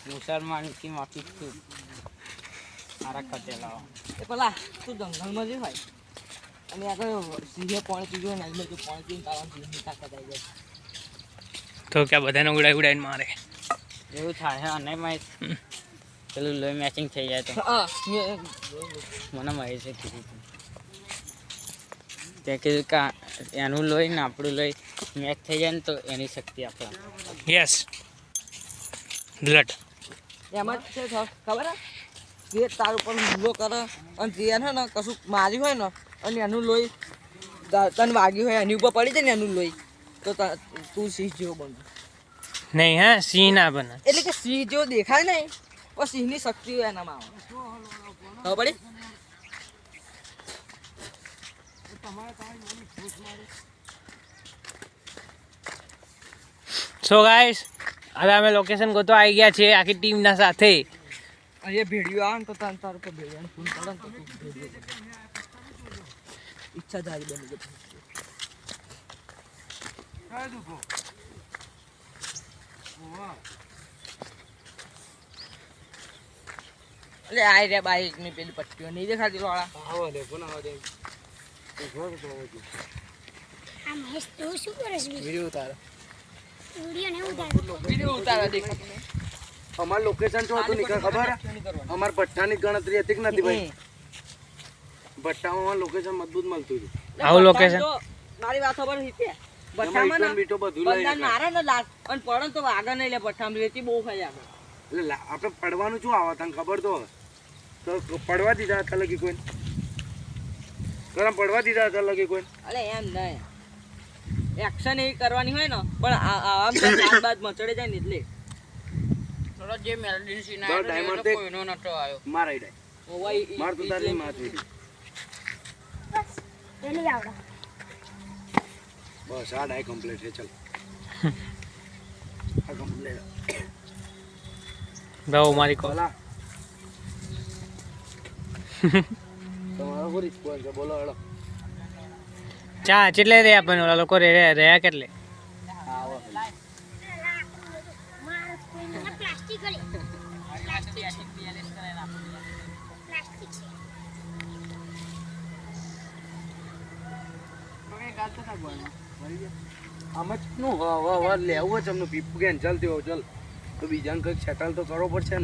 મુસલમાન કી માફી તું મારા ખતે લાવો એ પેલા તું જંગલમાં જઈ ભાઈ અને આગળ સિંહે પાણી પીવું ને અહીં જો પાણી પીને તારા જીવની તાકાત આવી જાય તો ક્યાં બધાને ઉડાઈને મારે એવું થાય અને પેલું લોહી મેચિંગ થઈ જાય તો હા મને મળે છે કીધું તે કીધું કે એનું લોહી ને આપણું લોહી મેચ થઈ જાય ને તો એની શક્તિ આપણા યસ બ્લડ એમાં જ છે ખબર હે જે તાર ઉપર હુમલો કરે અને જે છે ને કશું માર્યું હોય ને અને એનું લોહી તને વાગ્યું હોય એની ઉપર પડી જાય ને એનું લોહી તો તું સિંહ જેવો બનતો નહીં હા સિંહ ના બને એટલે કે સિંહ જેવો દેખાય નહીં પણ સિંહની શક્તિ હોય એનામાં આવે ખબર પડી સો ગાઈસ હવે અમે લોકેશન ગોતો આવી ગયા છીએ આખી ટીમના સાથે અહીંયા ભેડિયો આવે ને તો તાર ઉપર ભેડિયાને ફોન કરે ને તો તું ભેડિયો ઈચ્છાધારી બની ગયો એટલે આ રે બાઈક ની પેલી પટ્ટીઓ નહીં દેખાતી વાળા આવો દે કોણ આવો દે આ મહેશ તું શું કરે છે વિડિયો ઉતારો વિડિયો ઉતારા દેખાતું નહીં અમાર લોકેશન શું હતું નીકળ ખબર અમાર ભઠ્ઠાની ગણતરી હતી કે નથી ભાઈ ભઠ્ઠામાં લોકેશન મજબૂત મળતું હતું આવું લોકેશન મારી વાત ખબર છે ભઠ્ઠામાં એમાં બીટો બધું લઈ બંધા મારે ને લાગ અને પડે તો આગળ નહીં લે ભઠ્ઠામાં રેતી બહુ ખાઈ આગળ એટલે આપણે પડવાનું શું આવે તને ખબર તો પડવા દીધા હતા લગી કોઈ ગરમ પડવા દીધા હતા લગી કોઈ અરે એમ નહીં એક્શન એવી કરવાની હોય ને પણ આમ તો બાદ મચડે જાય ને એટલે થોડો જે મેલડી સીન આવ્યો ડાયમંડ તે કોઈનો નતો આવ્યો મારા ડાય ઓવાઈ માર તો તારી માથ ઉડી પેલી આવડે બસ આ ડાય કમ્પ્લીટ છે ચલ આ કમ્પ્લીટ ભાવ મારી કોલ બોલા તમારો કોઈ રિસ્પોન્સ છે બોલો હેડો ચા કેટલે રે આપણને ઓલા લોકો રહ્યા કેટલે પ્લાસ્ટિક કરી પ્લાસ્ટિક આમ જ નું લેવું જ અમને પીપું કેન્સલ થયો ચલ તો બીજાને કંઈક સેટલ તો કરવો પડશે ને